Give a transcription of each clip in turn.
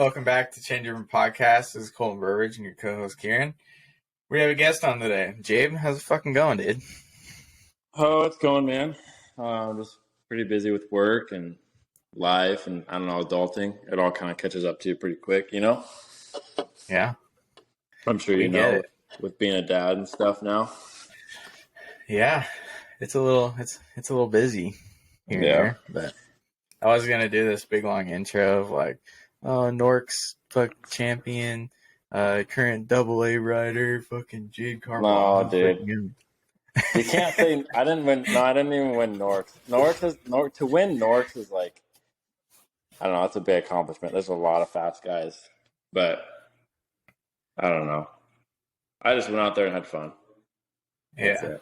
Welcome back to Change Room Podcast. This is Colton Burbridge and your co-host Kieran. We have a guest on today. Jabe, how's it fucking going, dude? Oh, it's going, man. Just pretty busy with work and life and, I don't know, adulting. It all kind of catches up to you pretty quick, you know? Yeah. I'm sure you know with being a dad and stuff now. Yeah. It's a little busy here and there, but I was going to do this big long intro of like, oh, Nork's fuck champion, current AA rider, fucking Jabe Carbaugh. No, dude. You can't say I didn't win. No, I didn't even win Norks. To win Norks is like, I don't know. It's a big accomplishment. There's a lot of fast guys, but I don't know. I just went out there and had fun. That's yeah,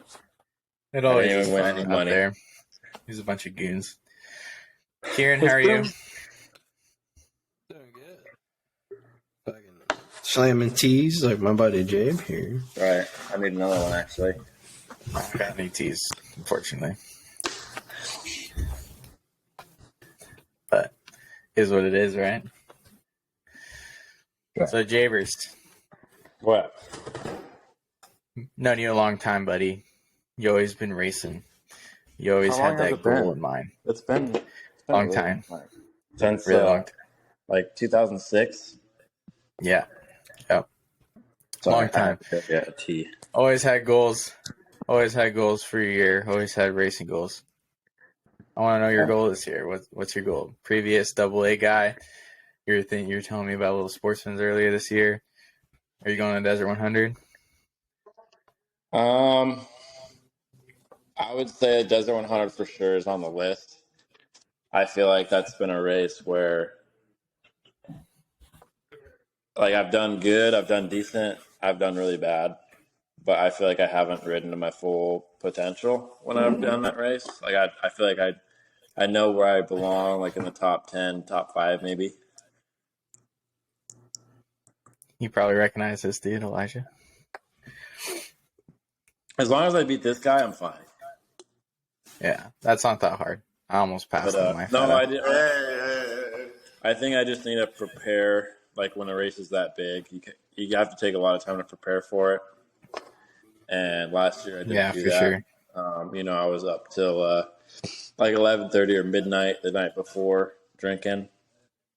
it always is fun out money there. There's a bunch of goons. Kieran, how are you? Doing good. Slamming teas like my buddy Jabe here. Right. I need another one actually. I got any teas, unfortunately. But it is what it is, right? Yeah. So, Jabers. What? Known you a long time, buddy. You always been racing. You always had that goal in mind. It's been a long time. Since really long time. Like 2006. Yeah. Yep. Long time. Yeah, a T. Always had goals. Always had goals for your year. Always had racing goals. I want to know your goal this year. What's your goal? Previous AA guy. You were telling me about Little Sportsman's earlier this year. Are you going to Desert 100? I would say Desert 100 for sure is on the list. I feel like that's been a race where, like, I've done good, I've done decent, I've done really bad, but I feel like I haven't ridden to my full potential when I've done that race. Like, I feel like I know where I belong, like in the top 10, top 5 maybe. You probably recognize this dude, Elijah. As long as I beat this guy, I'm fine. Yeah, that's not that hard. I almost passed him. I think I just need to prepare. Like when a race is that big, you have to take a lot of time to prepare for it. And last year I didn't do that. Sure. I was up till like 11:30 or midnight the night before drinking.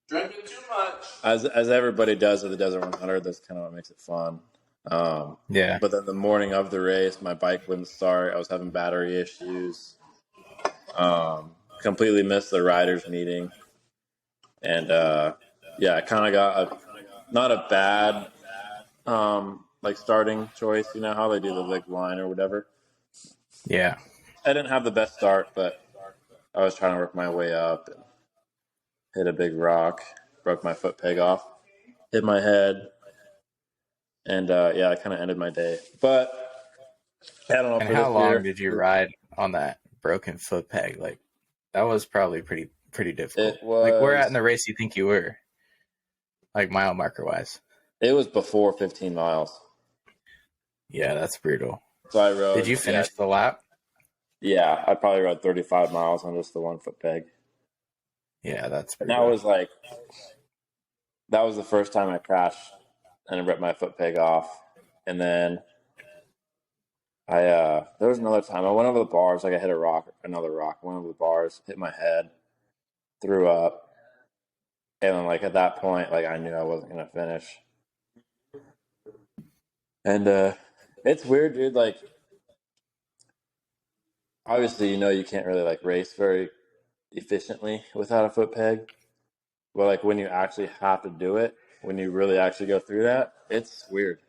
Drinking too much. As everybody does at the Desert 100, that's kind of what makes it fun. Yeah. But then the morning of the race, my bike wouldn't start. I was having battery issues. Completely missed the riders meeting. And, I kind of got not a bad, like starting choice, you know how they do the like line or whatever. Yeah. I didn't have the best start, but I was trying to work my way up and hit a big rock, broke my foot peg off, hit my head. And, I kind of ended my day. But I don't know. And how long did you ride on that broken foot peg? Like, that was probably pretty difficult. It was, like, where at in the race do you think you were? Like, mile marker wise? It was before 15 miles. Yeah, that's brutal. So I rode. Did you finish the lap? Yeah, I probably rode 35 miles on just the 1 foot peg. Yeah, that's brutal. And that was the first time I crashed and I ripped my foot peg off. And then there was another time I went over the bars, like I hit another rock, went over the bars, hit my head, threw up. And then like at that point, like I knew I wasn't going to finish. And it's weird, dude. Like, obviously, you can't really like race very efficiently without a foot peg. But like when you actually have to do it, when you really actually go through that, it's weird.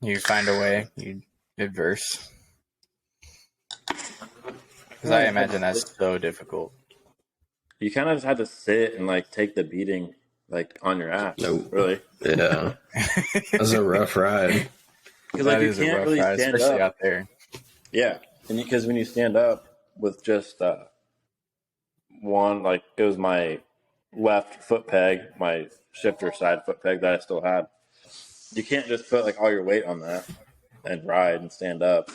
You find a way. You adverse. Because I imagine that's so difficult. You kind of just had to sit and like take the beating like on your ass. Nope. Really. Yeah. That was a rough ride. Because like you can't really ride, stand especially up out there. Yeah, and because when you stand up with just one, like it was my left foot peg, my shifter side foot peg that I still had. You can't just put like all your weight on that and ride and stand up.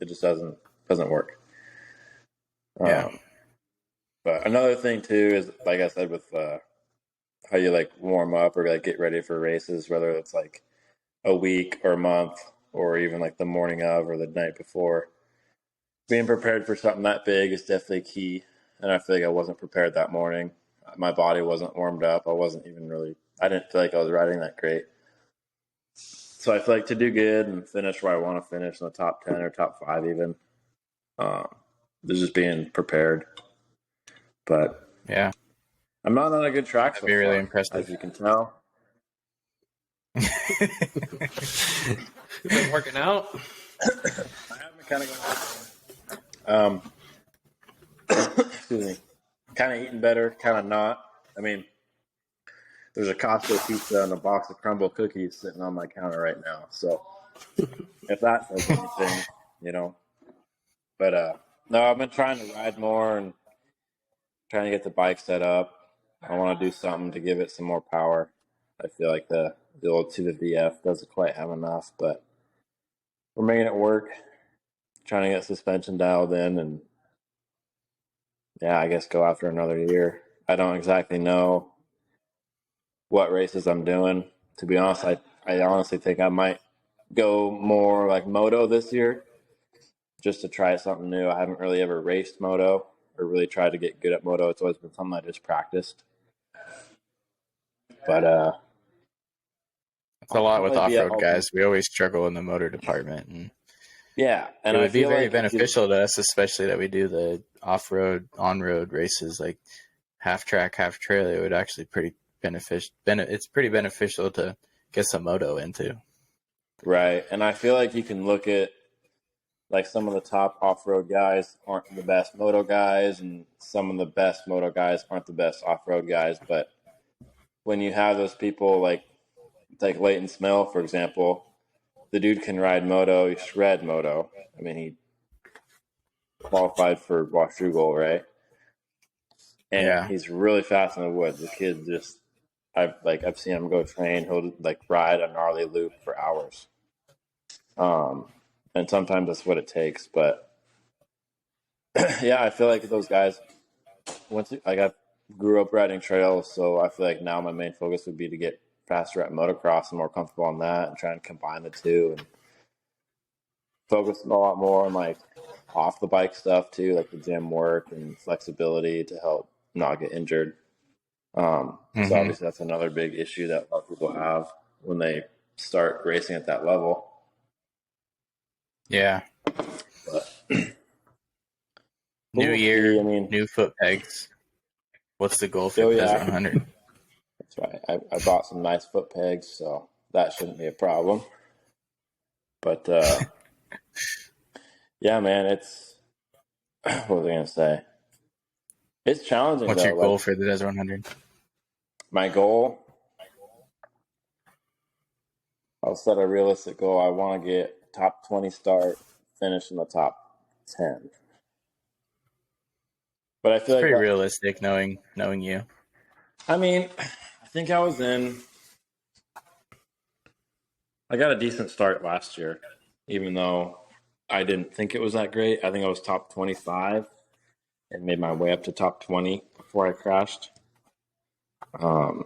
It just doesn't work. Yeah. But another thing too is, like I said, with how you like warm up or like get ready for races, whether it's like a week or a month or even like the morning of or the night before. Being prepared for something that big is definitely key. And I feel like I wasn't prepared that morning. My body wasn't warmed up. I didn't feel like I was riding that great. So I feel like to do good and finish where I want to finish in the top 10 or top 5 even, there's just being prepared. But yeah, I'm not on a good track that'd so be really far, impressive. as you can tell. You've been working out? I have been kind of going excuse me, kind of eating better, kind of not. I mean, there's a Costco pizza and a box of crumble cookies sitting on my counter right now. So if that says anything, you know. But no, I've been trying to ride more and trying to get the bike set up. I want to do something to give it some more power. I feel like the old 250F doesn't quite have enough, but we're making it work. Trying to get suspension dialed in and, yeah, I guess go after another year. I don't exactly know what races I'm doing. To be honest, I honestly think I might go more like moto this year just to try something new. I haven't really ever raced moto or really tried to get good at moto. It's always been something I just practiced. But it's a lot with off-road guys. We always struggle in the motor department, and yeah, and it would I be feel very like beneficial to us, especially that we do the off-road, on-road races like half track, half trail. It would actually pretty beneficial. It's pretty beneficial to get some moto into. right, and I feel like you can look at like some of the top off-road guys aren't the best moto guys, and some of the best moto guys aren't the best off-road guys. But when you have those people like Leighton Smell, for example, the dude can ride moto. He shred moto. I mean, he qualified for Washougal, right? And he's really fast in the woods. The kid just, I've seen him go train. He'll like ride a gnarly loop for hours. And sometimes that's what it takes. But yeah, I feel like those guys, I grew up riding trails, so I feel like now my main focus would be to get faster at motocross and more comfortable on that, and try and combine the two and focus a lot more on like off the bike stuff too, like the gym work and flexibility to help not get injured. So obviously that's another big issue that a lot of people have when they start racing at that level. Yeah. But New year, new foot pegs. What's the goal for the Desert 100? That's right. I bought some nice foot pegs, so that shouldn't be a problem. But yeah, man, it's what was I gonna say? It's challenging. What's your goal for the Desert 100? My goal, I'll set a realistic goal. I want to get top 20 start, finish in the top 10. But I feel it's pretty realistic, knowing you. I mean, I think I got a decent start last year, even though I didn't think it was that great. I think I was top 25 and made my way up to top 20 before I crashed. But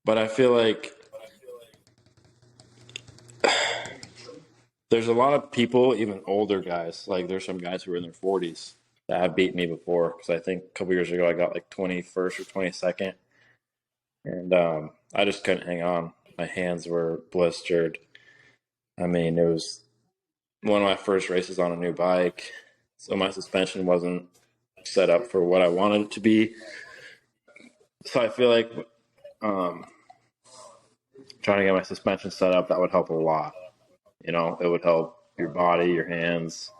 I feel like there's a lot of people, even older guys, like there's some guys who are in their 40s that have beat me before, because I think a couple years ago I got like 21st or 22nd, and I just couldn't hang on. My hands were blistered. I mean, it was one of my first races on a new bike, so my suspension wasn't set up for what I wanted it to be. So I feel like trying to get my suspension set up, that would help a lot. You know, it would help your body, your hands,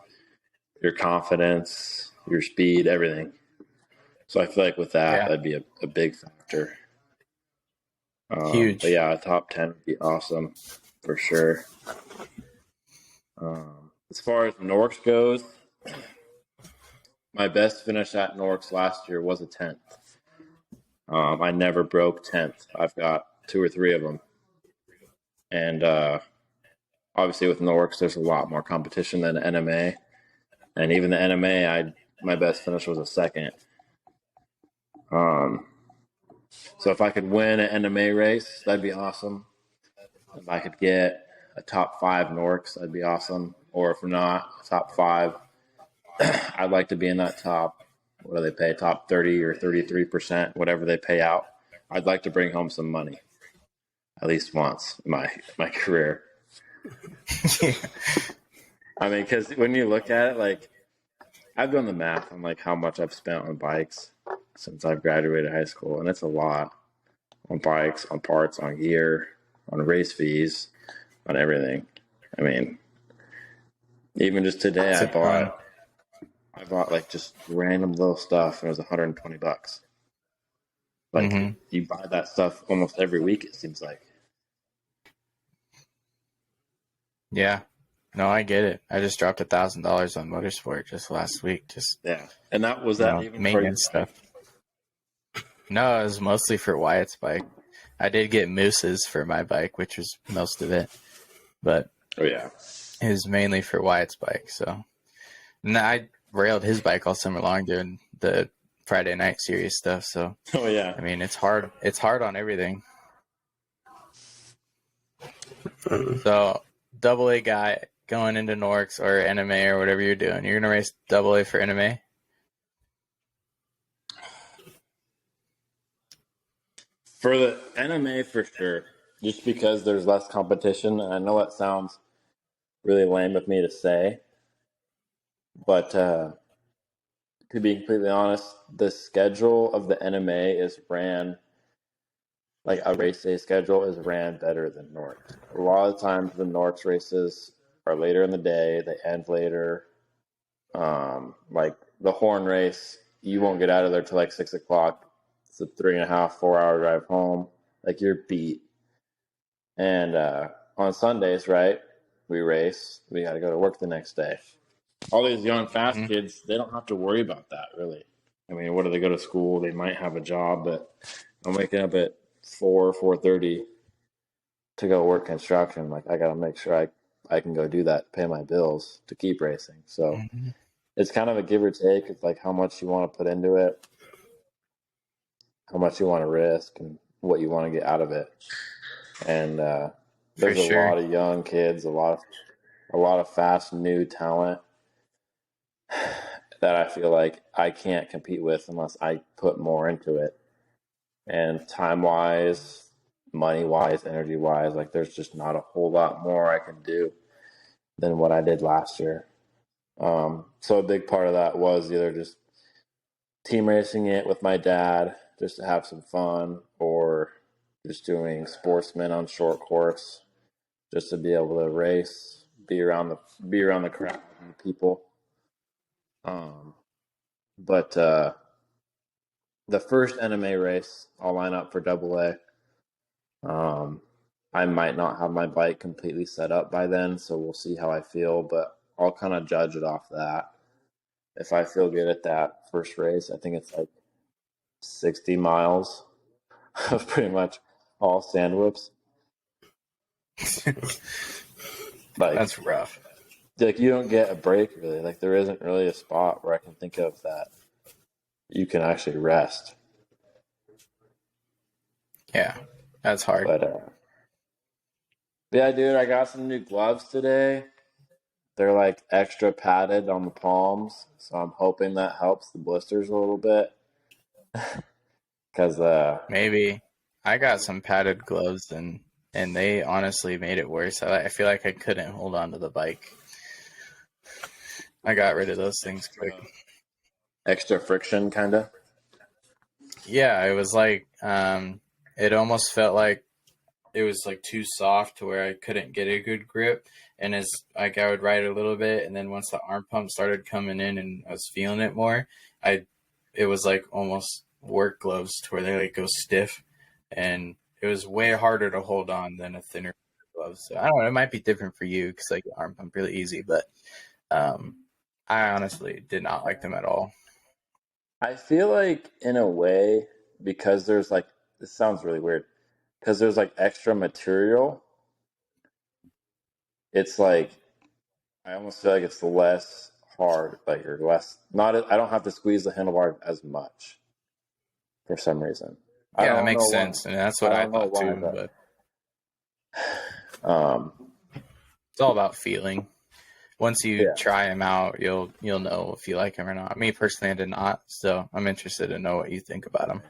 your confidence, your speed, everything. So I feel like with that, that'd be a big factor. Huge. But yeah, a top 10 would be awesome for sure. As far as Norks goes, my best finish at Norks last year was a 10th. I never broke 10th. I've got 2 or 3 of them. And obviously with Norks, there's a lot more competition than NMA. And even the NMA, my best finish was a second. So if I could win an NMA race, that'd be awesome. If I could get a top 5 Norks, that'd be awesome. Or if not, top 5, I'd like to be in that top, what do they pay, top 30 or 33%, whatever they pay out. I'd like to bring home some money at least once in my career. Yeah. I mean, because when you look at it, like, I've done the math on like how much I've spent on bikes since I've graduated high school, and it's a lot on bikes, on parts, on gear, on race fees, on everything. I mean, even just today, It's a ton. I bought like just random little stuff, and it was $120. Like you buy that stuff almost every week, it seems like. Yeah. No, I get it. I just dropped $1,000 on motorsport just last week. Just Yeah, and that was that even maintenance for your stuff. No, it was mostly for Wyatt's bike. I did get mooses for my bike, which was most of it, but it was mainly for Wyatt's bike. So, and I railed his bike all summer long doing the Friday night series stuff. So, I mean, it's hard. It's hard on everything. So, AA guy going into Norks or NMA or whatever you're doing, you're gonna race AA for NMA. For the NMA, for sure, just because there's less competition. And I know that sounds really lame of me to say, but to be completely honest, the schedule of the NMA is ran, like a race day schedule is ran better than North. A lot of times the North races are later in the day, they end later. Like the Horn race, you won't get out of there till like 6 o'clock. It's a 3.5, 4 hour drive home. Like you're beat. And on Sundays, right, we race. We got to go to work the next day. All these young, fast kids, they don't have to worry about that, really. I mean, what do they go to school? They might have a job, but I'm waking up at 4:30 to go work construction. Like, I got to make sure I can go do that, pay my bills to keep racing. So it's kind of a give or take. It's like how much you want to put into it, how much you want to risk, and what you want to get out of it. And there's a lot of young kids, a lot of fast new talent that I feel like I can't compete with unless I put more into it. And time wise, money wise, energy wise, like there's just not a whole lot more I can do than what I did last year. So a big part of that was either just team racing it with my dad just to have some fun, or just doing sportsmen on short course just to be able to race, be around the crowd and people. But the first NMA race, I'll line up for AA. I might not have my bike completely set up by then, so we'll see how I feel, but I'll kind of judge it off that. If I feel good at that first race, I think it's like 60 miles of pretty much all sand whoops. Like, that's rough. Like, you don't get a break, really. Like, there isn't really a spot where I can think of that you can actually rest. Yeah, that's hard. But yeah, dude, I got some new gloves today. They're like extra padded on the palms, so I'm hoping that helps the blisters a little bit. Because maybe I got some padded gloves and they honestly made it worse. I feel like I couldn't hold on to the bike. I got rid of those things quick. Extra friction, kind of. Yeah, it was like it almost felt like it was like too soft to where I couldn't get a good grip. And as like I would ride a little bit, and then once the arm pump started coming in and I was feeling it more, it was like almost work gloves to where they like go stiff, and it was way harder to hold on than a thinner glove. So I don't know, it might be different for you because like arm pump really easy, but I honestly did not like them at all. I feel like in a way, because there's like, this sounds really weird, because there's like extra material, it's like I almost feel like it's less hard, like or less. I don't have to squeeze the handlebar as much for some reason. Yeah, that makes sense, and that's what I thought why, too. But um, it's all about feeling. Once you Yeah. try them out, you'll know if you like them or not. Me personally, I did not, so I'm interested to know what you think about them.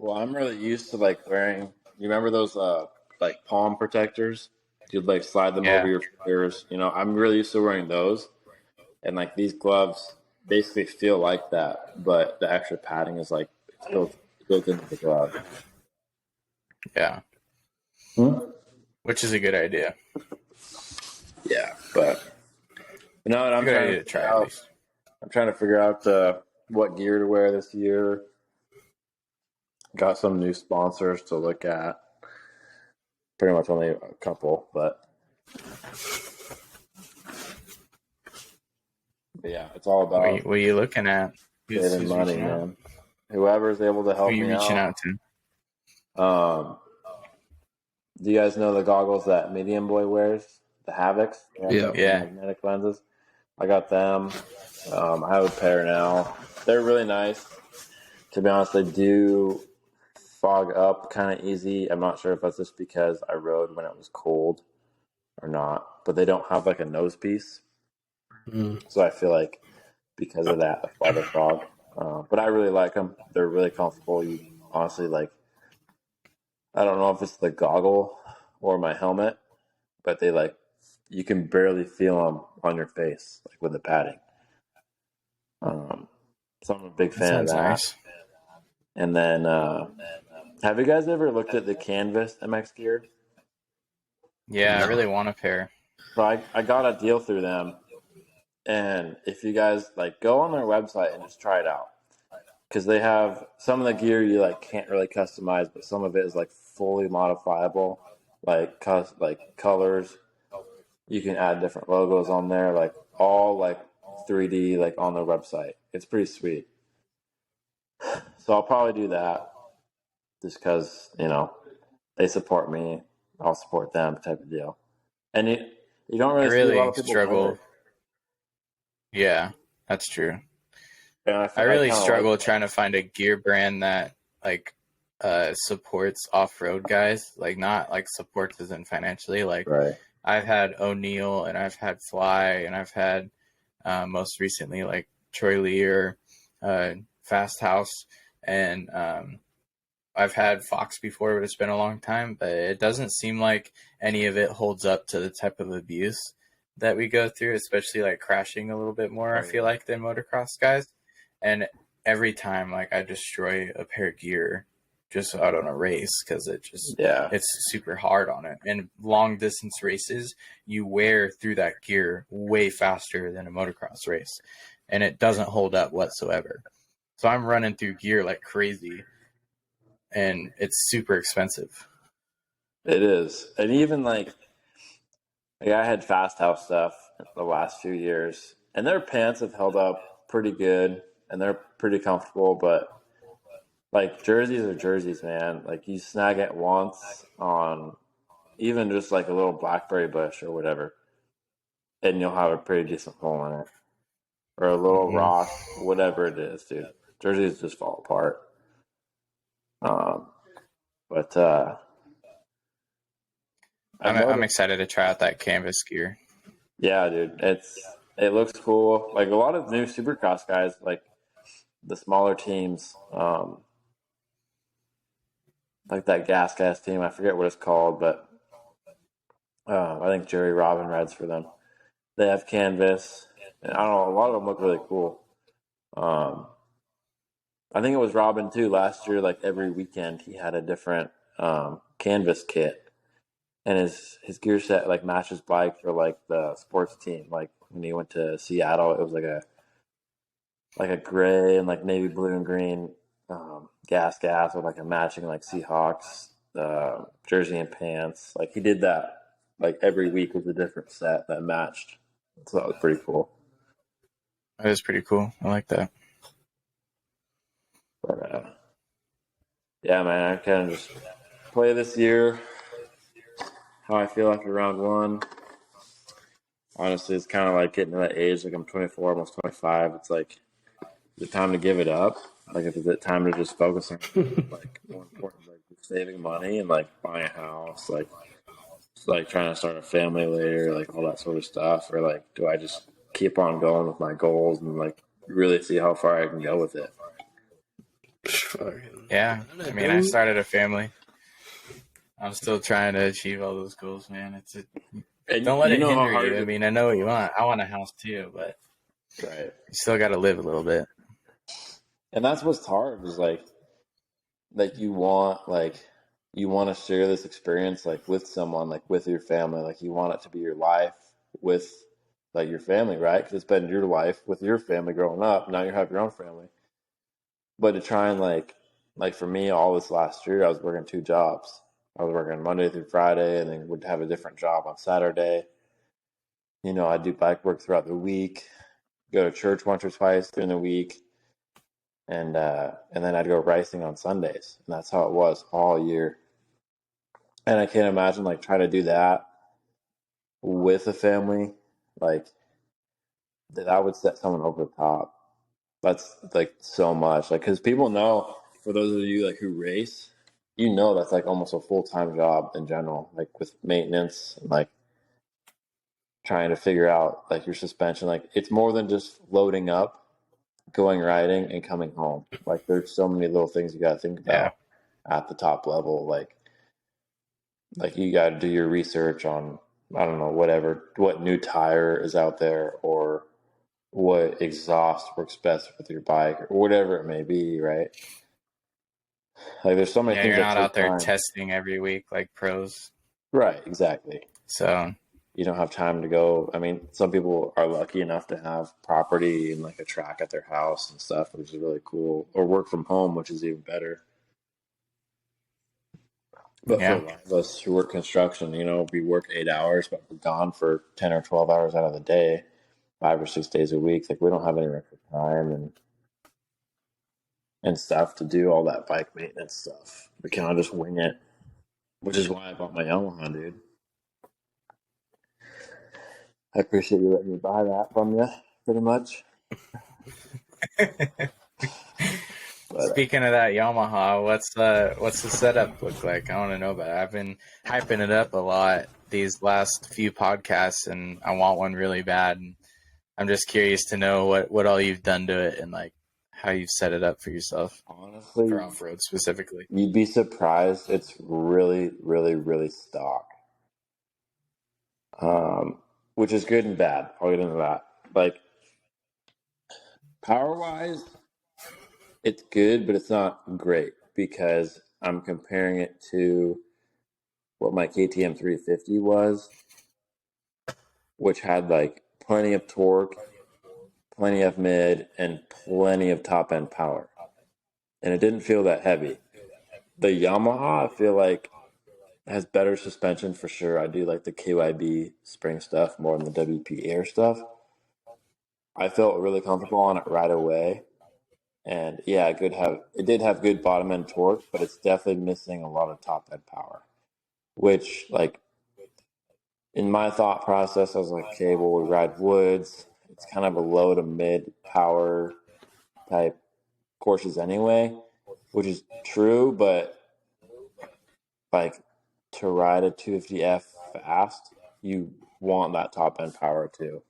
well, I'm really used to like wearing. You remember those like palm protectors? You'd like slide them over Yeah. your fingers. You know, I'm really used to wearing those, and like these gloves basically feel like that, but the extra padding is like it's built into the glove. Yeah. Which is a good idea. Yeah, but you know what? It's a good idea to try at least. I'm trying to figure out what gear to wear this year. Got some new sponsors to look at. Pretty much only a couple, but yeah, it's all about What are you looking at? saving money, man. Whoever's able to help Who are you me reaching out. to? Do you guys know the goggles that Medium Boy wears? The Havocs? Yeah. Magnetic lenses. I got them. I have a pair now. They're really nice. To be honest, they do fog up kind of easy. I'm not sure if that's just because I rode when it was cold or not, but they don't have like a nose piece. So I feel like because of that, that's why they fog. But I really like them. They're really comfortable. You honestly like, I don't know if it's the goggle or my helmet, but they like, you can barely feel them on your face, like with the padding. So I'm a big fan of that. Nice. And then, have you guys ever looked at the Canvas MX gear? Yeah, I really want a pair. So I got a deal through them. And if you guys like go on their website and just try it out, because they have some of the gear you like can't really customize, but some of it is like fully modifiable, like colors. You can add different logos on there, like all like 3D, like on their website. It's pretty sweet. So I'll probably do that just because, you know, they support me. I'll support them type of deal. And you don't really see a lot of people struggle. Yeah, that's true. And I really struggle trying to find a gear brand that like supports off-road guys, like not like supports isn't financially. Like right. I've had O'Neill and I've had Fly and I've had most recently like Troy Lear, Fast House, and I've had Fox before, but it's been a long time. But it doesn't seem like any of it holds up to the type of abuse that we go through, especially like crashing a little bit more. I feel like than motocross guys, and every time like I destroy a pair of gear just out on a race because it's super hard on it. And long distance races, you wear through that gear way faster than a motocross race, and it doesn't hold up whatsoever. So I'm running through gear like crazy, and it's super expensive. It is. And even like I had Fast House stuff the last few years, and their pants have held up pretty good, and they're pretty comfortable. But like jerseys are jerseys, man. Like you snag it once on even just like a little blackberry bush or whatever, and you'll have a pretty decent hole in it, or a little rock, whatever it is, dude. Jerseys just fall apart. But I'm excited to try out that canvas gear. Yeah, dude, it looks cool. Like a lot of new Supercross guys, like the smaller teams, like that gas team. I forget what it's called, but I think Jerry Robin rides for them. They have canvas, and I don't know. A lot of them look really cool. I think it was Robin too. Last year, like every weekend, he had a different canvas kit, and his gear set like matched his bike for like the sports team. Like when he went to Seattle, it was like a gray and like navy blue and green gas with like a matching like Seahawks jersey and pants. Like he did that like every week with a different set that matched. So that was pretty cool. That is pretty cool. I like that. But yeah, man, I kind of just play this year how I feel after round one. honestly, it's kind of like getting to that age. Like I'm 24, almost 25. It's like, is it time to give it up? Like, is it time to just focus on like more important, like saving money and like buying a house, like trying to start a family later, like all that sort of stuff, or like do I just keep on going with my goals and like really see how far I can go with it? Yeah, I mean, I started a family. I'm still trying to achieve all those goals, man. Don't let it hinder you. I mean, I know what you want. I want a house too, but right, you still got to live a little bit. and that's what's hard is like you want to share this experience like with someone, like with your family, like you want it to be your life with like your family, right? Because it's been your life with your family growing up. Now you have your own family, but to try and like for me, all this last year, I was working 2 jobs. I was working Monday through Friday, and then would have a different job on Saturday. You know, I do bike work throughout the week, go to church once or twice during the week, and then I'd go racing on Sundays, and that's how it was all year. And I can't imagine like trying to do that with a family, like that would set someone over the top. That's like so much, like because people know. For those of you like who race, you know that's like almost a full-time job in general, like with maintenance and like trying to figure out like your suspension. Like it's more than just loading up, going riding, and coming home. Like there's so many little things you got to think about at the top level. Like you got to do your research on, I don't know, what new tire is out there, or what exhaust works best with your bike, or whatever it may be, right? Like there's so many things. You're that not take out there time. testing every week like pros. Right, exactly. So you don't have time to go. I mean, some people are lucky enough to have property and like a track at their house and stuff, which is really cool, or work from home, which is even better. But for a lot of us who work construction, you know, we work 8 hours, but we're gone for 10 or 12 hours out of the day, 5 or 6 days a week. Like we don't have any extra time and stuff to do all that bike maintenance stuff. We kind of just wing it, which is why I bought my Yamaha, dude. I appreciate you letting me buy that from you, pretty much. Speaking of that Yamaha, what's the setup look like? I want to know about it. I've been hyping it up a lot these last few podcasts, and I want one really bad. And I'm just curious to know what all you've done to it and like how you've set it up for yourself. Honestly, for off-road specifically. You'd be surprised. It's really, really, really stock. Which is good and bad. I'll get into that. Like power-wise, it's good, but it's not great because I'm comparing it to what my KTM 350 was, which had like plenty of torque, plenty of mid, and plenty of top-end power. And it didn't feel that heavy. The Yamaha, I feel like, has better suspension for sure. I do like the KYB spring stuff more than the WP Air stuff. I felt really comfortable on it right away. And yeah, it did have good bottom end torque, but it's definitely missing a lot of top end power. Which, like, in my thought process, I was like, okay, well, we ride woods. It's kind of a low to mid power type courses anyway, which is true, but like to ride a 250F fast, you want that top end power too.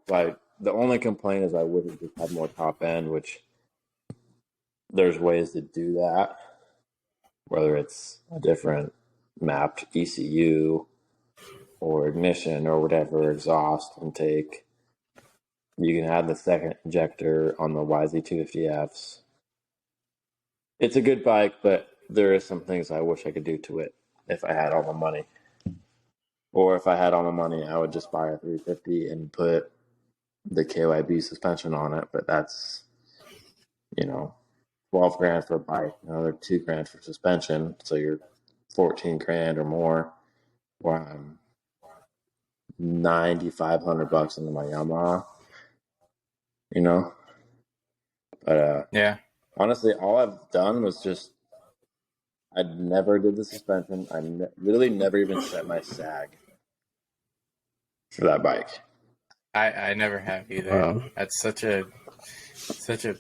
Like the only complaint is I wish it just had more top end, which there's ways to do that, whether it's a different mapped ECU or ignition or whatever, exhaust intake. You can add the second injector on the YZ250Fs. It's a good bike, but there is some things I wish I could do to it if I had all the money. Or if I had all the money, I would just buy a 350 and put the KYB suspension on it. But that's, 12 grand for a bike, another 2 grand for suspension. So you're 14 grand or more. Where I'm $9,500 into my Yamaha, But yeah, honestly, all I've done was just I never did the suspension. I literally never even set my sag for that bike. I never have either. That's such a.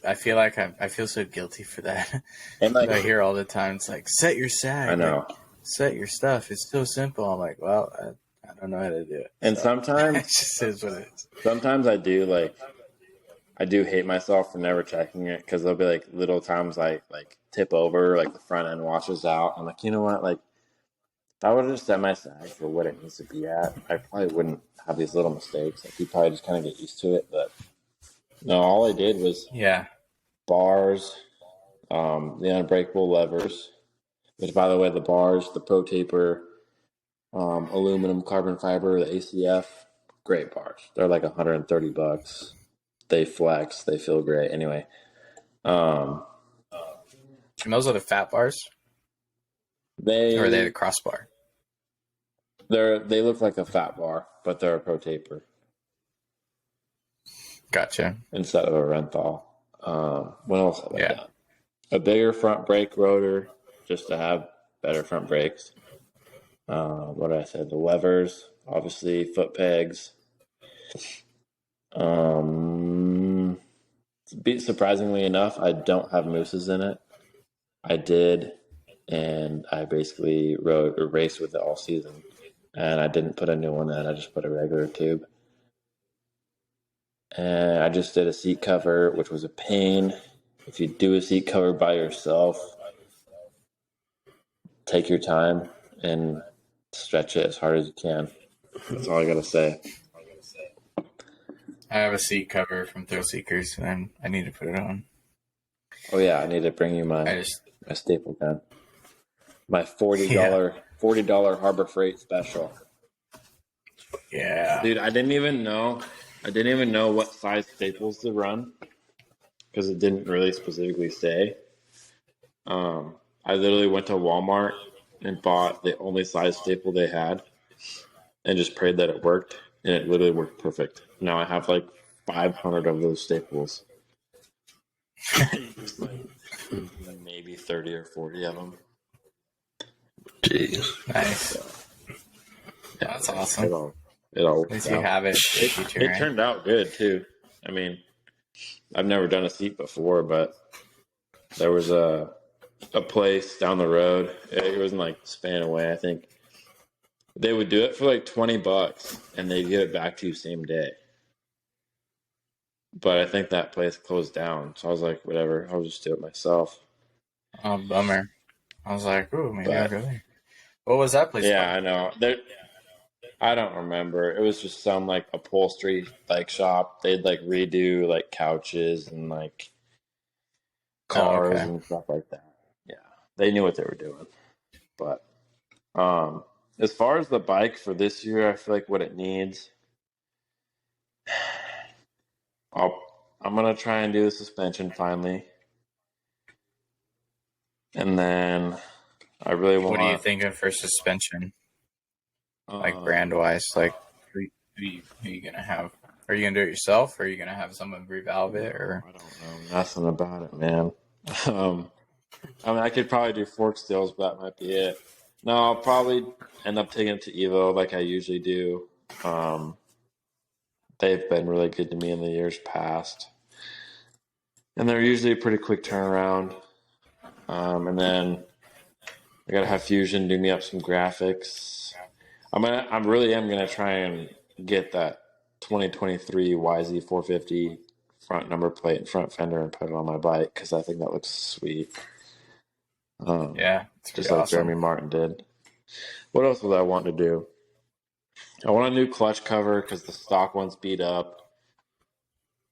I feel like I feel so guilty for that. And like I hear all the time, it's like set your sag. I know. Like, set your stuff. It's so simple. I'm like, well, I don't know how to do it. And so, sometimes it just is what it is. Sometimes I do hate myself for never checking it because there'll be like little times I like tip over, like the front end washes out. I'm like, you know what? Like, if I would have just set my sag for what it needs to be at, I probably wouldn't have these little mistakes. Like, you probably just kind of get used to it. But no, all I did was bars, the unbreakable levers, which, by the way, the bars, the Pro Taper, aluminum carbon fiber, the ACF, great bars. They're like $130. They flex. They feel great. Anyway, and those are the fat bars. Or are they the crossbar? They look like a fat bar, but they're a Pro Taper. Gotcha. Instead of a Renthal. What else have I done? A bigger front brake rotor, just to have better front brakes. What did I say? The levers, obviously, foot pegs. Surprisingly enough, I don't have mooses in it. I did, and I basically raced with it all season. And I didn't put a new one in. I just put a regular tube. And I just did a seat cover, which was a pain. If you do a seat cover by yourself, take your time and stretch it as hard as you can. That's all I got to say. I have a seat cover from Thrill Seekers, and I need to put it on. Oh, yeah, I need to bring you my staple gun. My $40 Harbor Freight special. Yeah. Dude, I didn't even know what size staples to run because it didn't really specifically say. I literally went to Walmart and bought the only size staple they had and just prayed that it worked, and it literally worked perfect. Now I have like 500 of those staples. Maybe 30 or 40 of them. Jeez. Nice. Yeah, that's awesome. It all At least you have it. It turned out good too. I mean, I've never done a seat before, but there was a place down the road. It wasn't like span away. I think they would do it for like $20, and they'd give it back to you same day. But I think that place closed down, so I was like, whatever, I'll just do it myself. Oh, bummer. I was like, ooh, maybe I'll go there. What was that place? Yeah, I know. I don't remember. It was just some like upholstery like shop. They'd like redo like couches and like cars and stuff like that. Yeah, they knew what they were doing. But as far as the bike for this year, I feel like what it needs, I'm gonna try and do the suspension finally, and then I really want. What are you thinking for suspension? Like brand wise, like who are you gonna have? Are you gonna do it yourself, or are you gonna have someone revalve it? Or I don't know nothing about it, man. I mean, I could probably do fork steels, but that might be it. No, I'll probably end up taking it to Evo like I usually do. They've been really good to me in the years past, and they're usually a pretty quick turnaround. And then I gotta have Fusion do me up some graphics. I really am gonna try and get that 2023 YZ450 front number plate and front fender and put it on my bike because I think that looks sweet. Yeah, just like awesome. Jeremy Martin did. What else would I want to do? I want a new clutch cover because the stock one's beat up.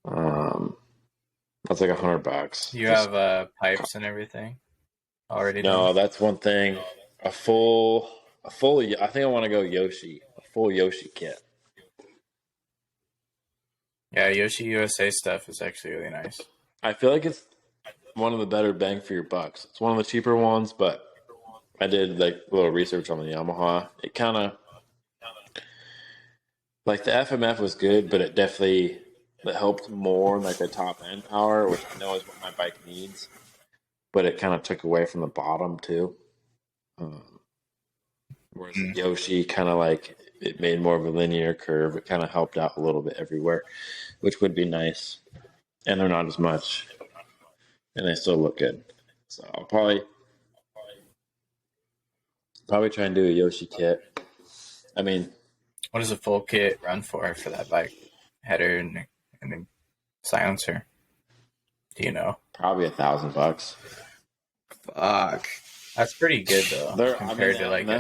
That's like $100. You have pipes and everything already? No, done? That's one thing. A full. I think I want to go Yoshi. A full Yoshi kit. Yeah, Yoshi USA stuff is actually really nice. I feel like it's one of the better bang for your bucks. It's one of the cheaper ones, but I did like a little research on the Yamaha. It kind of like the FMF was good, but it definitely helped more like the top end power, which I know is what my bike needs. But it kind of took away from the bottom too. Whereas Yoshi kind of like it made more of a linear curve. It kind of helped out a little bit everywhere, which would be nice. And they're not as much, and they still look good. So I'll probably try and do a Yoshi kit. I mean, what does a full kit run for that bike? Header and the silencer. Do you know? probably $1,000. Fuck. That's pretty good though, compared to like a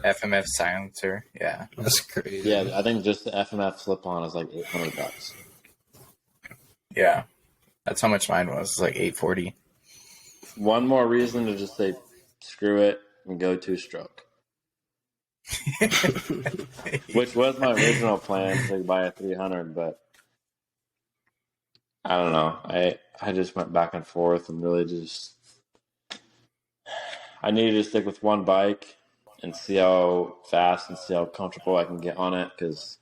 FMF silencer. Yeah, That's crazy. Yeah, I think just the FMF slip-on is like $800. yeah. That's how much mine was. It's like $840. One more reason to just say screw it and go 2-stroke. Which was my original plan to buy a 300, but I don't know. I just went back and forth and really just I needed to stick with one bike and see how fast and see how comfortable I can get on it because,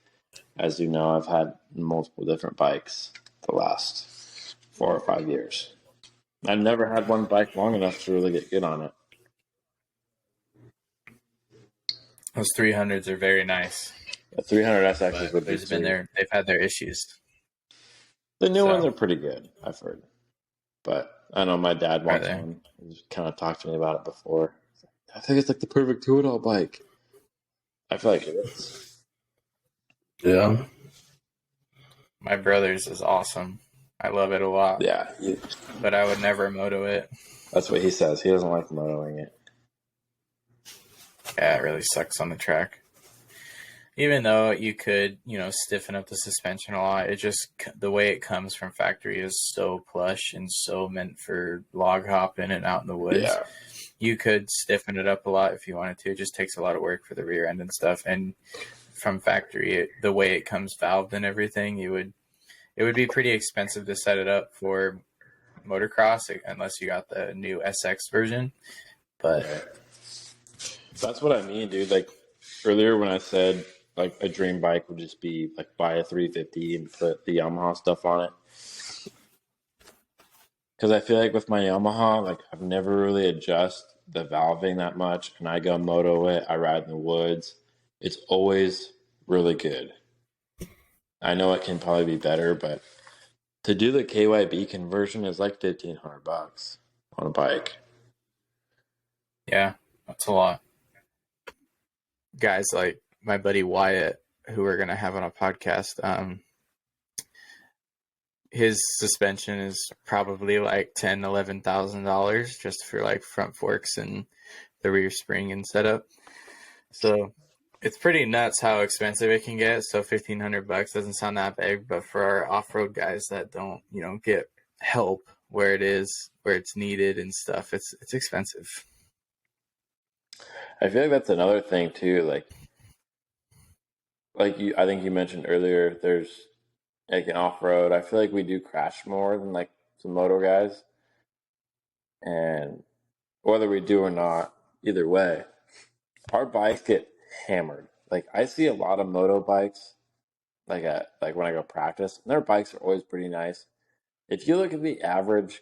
as you know, I've had multiple different bikes the last 4 or 5 years. I've never had one bike long enough to really get good on it. Those 300s are very nice. The 300 SXs would be they've had their issues. The new ones are pretty good, I've heard. But I know my dad wants one. He's kind of talked to me about it before. I think it's like the perfect two-wheel bike. I feel like it is. Yeah. My brother's is awesome. I love it a lot. Yeah. But I would never moto it. That's what he says. He doesn't like motoing it. Yeah, it really sucks on the track. Even though you could, stiffen up the suspension a lot, it just, the way it comes from factory is so plush and so meant for log hopping and out in the woods. Yeah. You could stiffen it up a lot if you wanted to. It just takes a lot of work for the rear end and stuff. And from factory, the way it comes valved and everything, it would be pretty expensive to set it up for motocross unless you got the new SX version. But that's what I mean, dude. Like earlier when I said like a dream bike would just be like buy a 350 and put the Yamaha stuff on it. Because I feel like with my Yamaha, like I've never really adjusted the valving that much, and I go moto it. I ride in the woods. It's always really good. I know it can probably be better, but to do the KYB conversion is like $1,500 on a bike. Yeah, that's a lot. Guys like my buddy Wyatt, who we're going to have on a podcast, his suspension is probably like $10,000, $11,000 just for like front forks and the rear spring and setup. So it's pretty nuts how expensive it can get. So $1,500 doesn't sound that big, but for our off-road guys that don't, get help where it's needed and stuff, it's expensive. I feel like that's another thing too. Like I think you mentioned earlier, there's like an off-road. I feel like we do crash more than like some moto guys. And whether we do or not, either way, our bikes get hammered. Like I see a lot of moto bikes, like when I go practice, and their bikes are always pretty nice. If you look at the average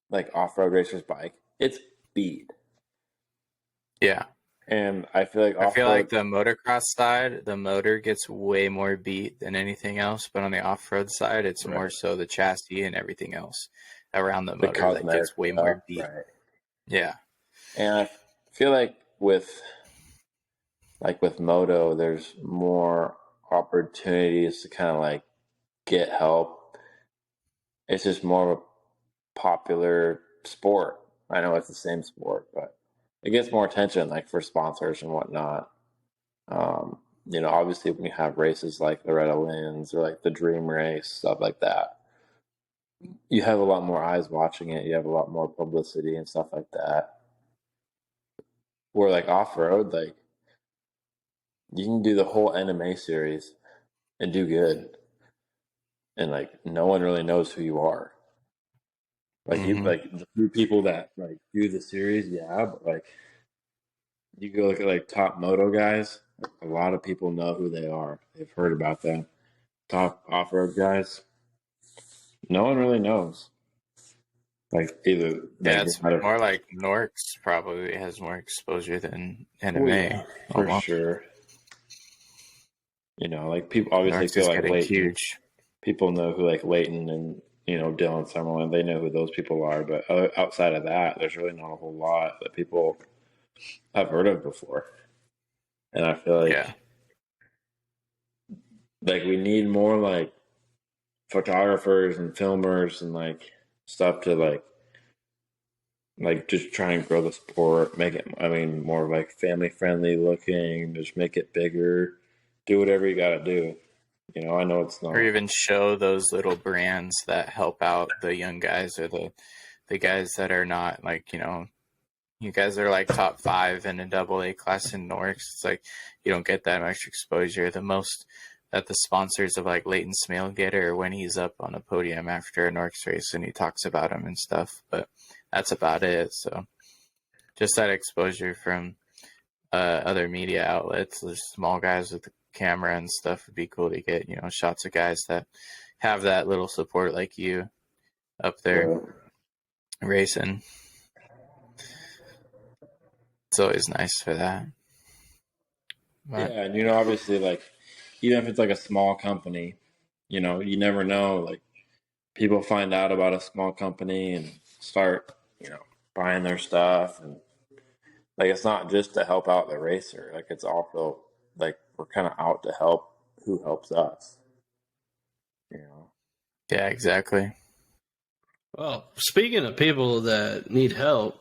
like off-road racer's bike, it's beat. Yeah. And I feel like the motocross side, the motor gets way more beat than anything else. But on the off-road side, it's more so the chassis and everything else around the motor that gets way more beat. Right. Yeah. And I feel like with moto, there's more opportunities to kind of like get help. It's just more of a popular sport. I know it's the same sport, but it gets more attention, like for sponsors and whatnot. Obviously when you have races like Loretta Lynn's or like the Dream Race, stuff like that, you have a lot more eyes watching it. You have a lot more publicity and stuff like that. Where like off-road, like you can do the whole NMA series and do good. And like no one really knows who you are. Like you like the few people that like do the series, yeah, but like you go look at like top moto guys, a lot of people know who they are. They've heard about them. Top off-road guys, no one really knows. Like either it's more like Norks probably has more exposure than NMA. For sure. You know, like people obviously North feel is like getting Leighton. huge. People know who like Leighton and Dylan Summerlin. They know who those people are, but outside of that, there's really not a whole lot that people have heard of before. And I feel like we need more like photographers and filmers and like stuff to like just try and grow the sport, make it, I mean, more like family friendly looking, just make it bigger, do whatever you got to do. You know, I know it's not. Or even show those little brands that help out the young guys or the guys that are not like, you guys are like top 5 in a AA class in Norks. It's like you don't get that much exposure. The most that the sponsors of like Leighton Smale get are when he's up on a podium after a Norks race and he talks about him and stuff. But that's about it. So just that exposure from other media outlets, the small guys with the camera and stuff would be cool to get, shots of guys that have that little support like you up there racing. It's always nice for that. But, yeah, and obviously, like, even if it's like a small company, you never know. Like, people find out about a small company and start, buying their stuff, and like it's not just to help out the racer. Like, it's also like we're kind of out to help who helps us. Yeah, exactly. Well, speaking of people that need help,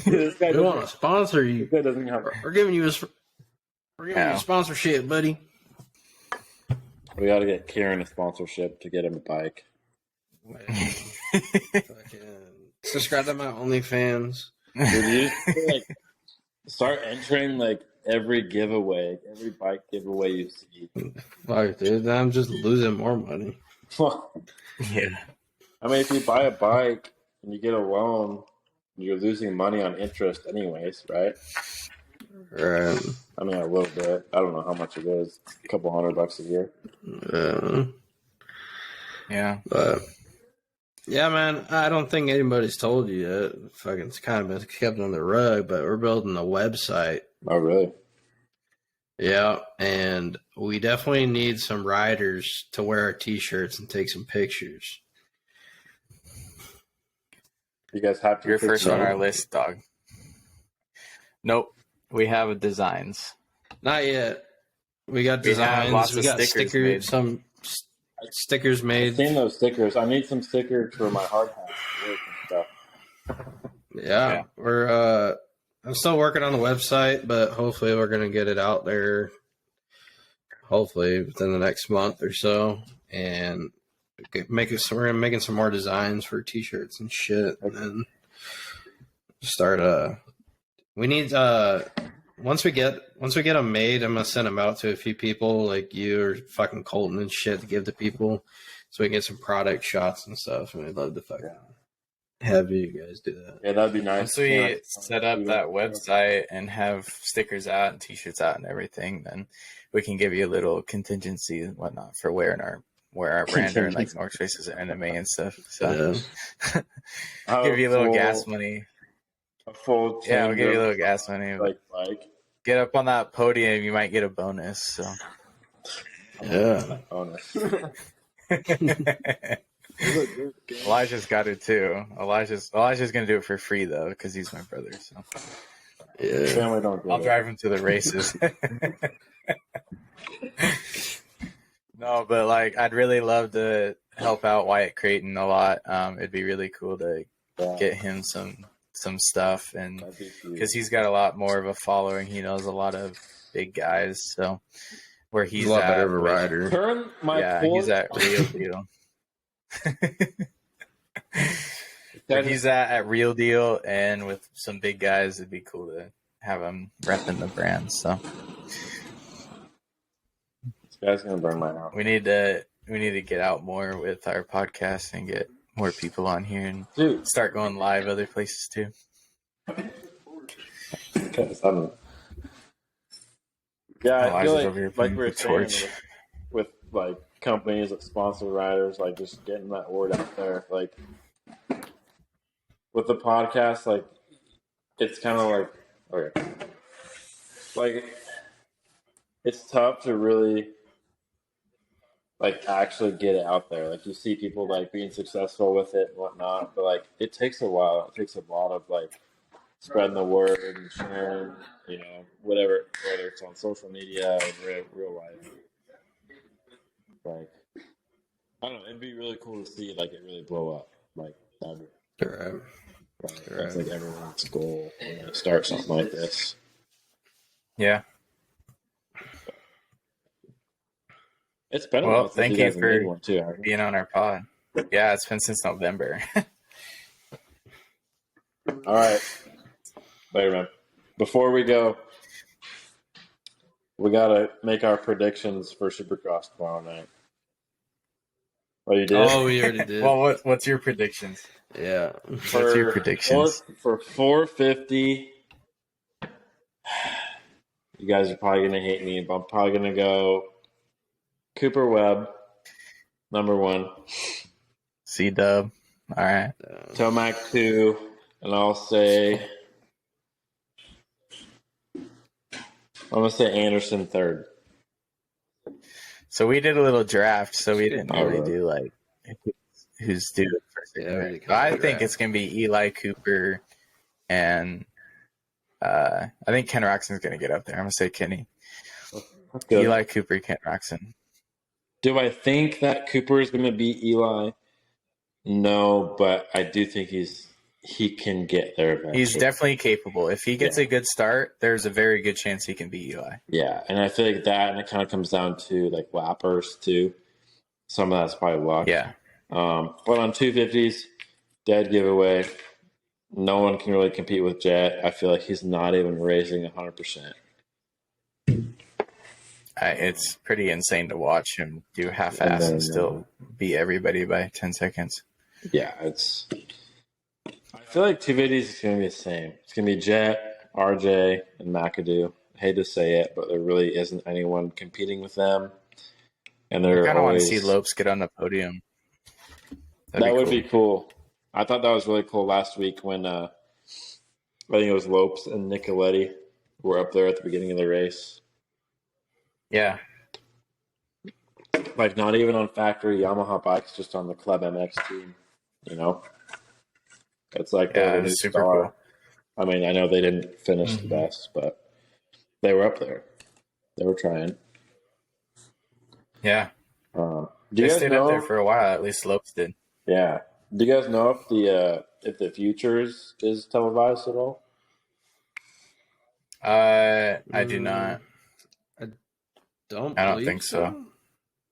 Dude, we want to sponsor you. We're giving you a sponsorship, buddy. We got to get Kieran a sponsorship to get him a bike. Subscribe to my OnlyFans. Dude, you just start entering like every giveaway, every bike giveaway you see. Fuck, dude, I'm just losing more money. Yeah. I mean, if you buy a bike and you get a loan, you're losing money on interest anyways, right? Right. I mean, a little bit. I don't know how much it is. A couple $100 a year. Yeah. But yeah, man, I don't think anybody's told you yet. Fucking, it's kind of been kept on the rug, but we're building a website. Oh, really? Yeah, and we definitely need some riders to wear our t-shirts and take some pictures. You guys have to. You're first on our list, dog. Nope. We have designs. Not yet. We got designs. We got stickers made. Some stickers made. I've seen those stickers. I need some stickers for my hard hat and stuff. Yeah. We're I'm still working on the website, but hopefully we're gonna get it out there. Hopefully within the next month or so, and we're making some more designs for t-shirts and shit, and then start. We need once we get them made, I'm gonna send them out to a few people like you or fucking Colton and shit to give to people, so we can get some product shots and stuff. And I'd love to fucking have you guys do that. Yeah, that'd be nice. Once we set up that website and have stickers out and t-shirts out and everything, then we can give you a little contingency and whatnot for wearing our brand or like North Faces anime and stuff. So give you a little gas money. A full we'll give you a little gas money. Like get up on that podium, you might get a bonus. So bonus. Elijah's got it too. Elijah's gonna do it for free though, because he's my brother. So I'll drive him to the races. No, but like I'd really love to help out Wyatt Creighton a lot. It'd be really cool to get him some stuff, and because he's got a lot more of a following, he knows a lot of big guys. So where he's a lot better of a rider. He's at Real Deal. He's at Real Deal, and with some big guys, it'd be cool to have him repping the brand. So this guy's gonna burn my house. We need to get out more with our podcast and get more people on here and start going live other places too. Yeah, I feel like we're saying with like companies that sponsor riders, like just getting that word out there. Like with the podcast, like it's kind of like like it's tough to really like actually get it out there. Like you see people like being successful with it and whatnot, but like it takes a while. It takes a lot of like spreading the word and sharing, whatever, whether it's on social media or real life. Like I don't know, it'd be really cool to see like it really blow up. Like that'd be Right. that's like everyone's goal when they start something like this. Yeah. It's been a Well, while since thank you you guys made for one too. being on our pod. Yeah, it's been since November. All right. Later, man. Before we go, we got to make our predictions for Supercross tomorrow night. Oh, you did? Oh, we already did. Well, what's your predictions? Yeah. What's your predictions? For 450, you guys are probably going to hate me, but I'm probably going to go Cooper Webb, number 1. C-Dub. All right. Tomac 2, and I'll say... I'm going to say Anderson 3rd. So we did a little draft, so we didn't really do like who's due first. I think it's gonna be Eli, Cooper, and I think Ken Roxon's gonna get up there. I'm gonna say Kenny. Eli, Cooper, Ken Roxon. Do I think that Cooper is gonna be Eli? No, but I do think he can get there eventually. He's definitely capable. If he gets a good start, there's a very good chance he can be Eli. Yeah, and I feel like that, and it kind of comes down to like lappers too. Some of that's probably luck. Yeah. But on 250s, dead giveaway. No one can really compete with Jet. I feel like he's not even racing 100%. It's pretty insane to watch him do half-ass and still beat everybody by 10 seconds. Yeah, I feel like 250s is going to be the same. It's going to be Jet, RJ, and McAdoo. I hate to say it, but there really isn't anyone competing with them. And they're I kind of want to see Lopes get on the podium. That would be cool. I thought that was really cool last week when I think it was Lopes and Nicoletti were up there at the beginning of the race. Yeah. Like not even on factory Yamaha bikes, just on the Club MX team, It's like they're a new super star. Cool. I mean, I know they didn't finish the best, but they were up there. They were trying. Yeah. They stayed up there for a while. At least Lopes did. Yeah. Do you guys know if the Futures is televised at all? I do not. I don't think so.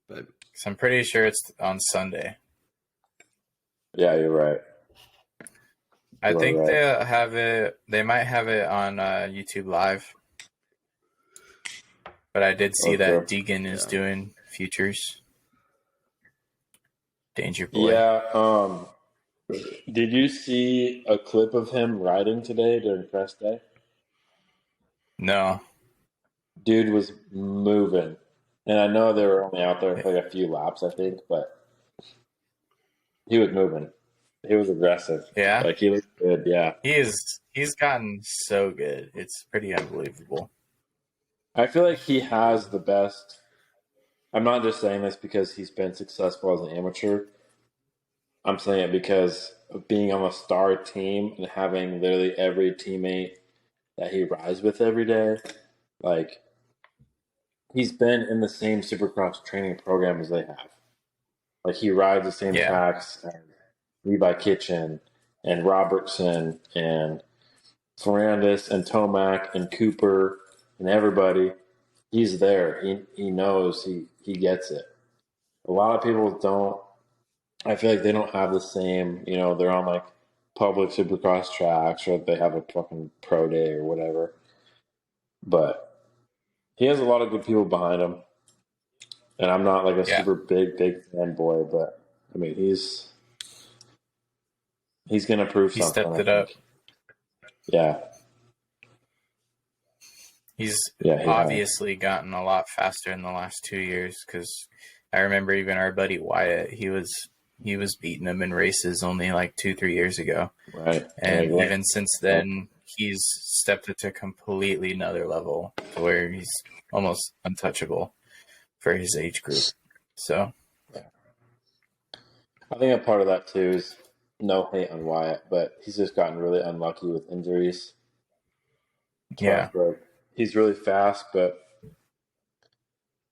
But I'm pretty sure it's on Sunday. Yeah, you're right. I think they'll have it. They might have it on YouTube Live. But I did see that Deegan is doing Futures. Danger Boy. Yeah. Did you see a clip of him riding today during press day? No. Dude was moving. And I know they were only out there for like a few laps, I think, but he was moving. He was aggressive. Yeah. Like he looked good, yeah. He's gotten so good. It's pretty unbelievable. I feel like he has the best. I'm not just saying this because he's been successful as an amateur. I'm saying it because of being on a star team and having literally every teammate that he rides with every day. Like, he's been in the same Supercross training program as they have. Like, he rides the same tracks as Levi Kitchen and Robertson and Ferrandis and Tomac and Cooper and everybody. He's there. He knows. He gets it. A lot of people don't. I feel like they don't have the same. They're on like public Supercross tracks or they have a fucking pro day or whatever. But he has a lot of good people behind him. And I'm not like a super big fanboy, but I mean he's gonna prove something. He stepped it up. Yeah. He's obviously gotten a lot faster in the last 2 years because I remember even our buddy Wyatt, he was beating him in races only like 2-3 years ago. Right. And even since then, he's stepped it to a completely another level to where he's almost untouchable for his age group. So I think a part of that too is no hate on Wyatt, but he's just gotten really unlucky with injuries. yeah, He's really fast, but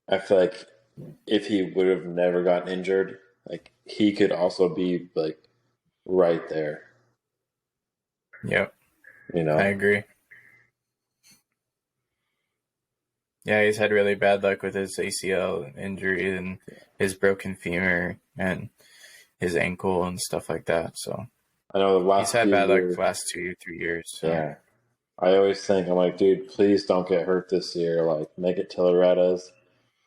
I feel like if he would have never gotten injured, like he could also be like right there. yep, You know, I agree. Yeah, he's had really bad luck with his ACL injury and his broken femur and his ankle and stuff like that. So I know the last he's had bad luck years, the last 2 or 3 years. So. Yeah, I always think I'm like, dude, please don't get hurt this year. Like, make it to Loretta's,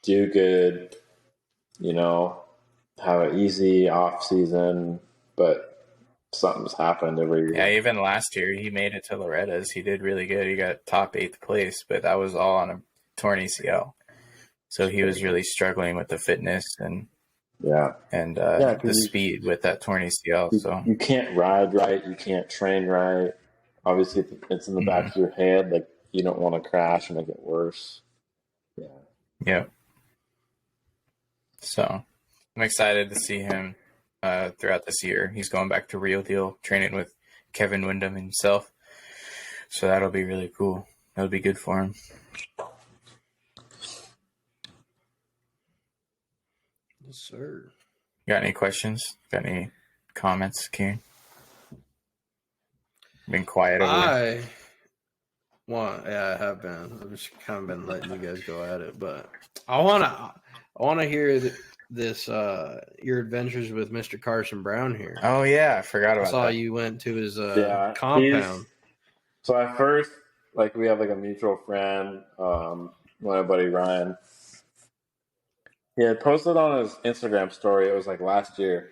do good. You know, have an easy off season, but something's happened every year. Yeah, even last year he made it to Loretta's. He did really good. He got top 8th place, but that was all on a torn ACL. So he was really struggling with the fitness and the speed with that torn ACL. So you can't ride right, you can't train right. Obviously, it's in the back of your head. Like you don't want to crash and make it worse. Yeah. Yep. So I'm excited to see him throughout this year. He's going back to Real Deal, training with Kevin Windham himself. So that'll be really cool. That'll be good for him. Yes, sir. Got any questions? Got any comments, Kieran? Been quiet over there. I have been. I've just kind of been letting you guys go at it, but I wanna hear this your adventures with Mr. Carson Brown here. Oh yeah, I forgot about I saw that. you went to his compound. So at first, like we have like a mutual friend, my buddy Ryan. He had posted on his Instagram story. It was like last year,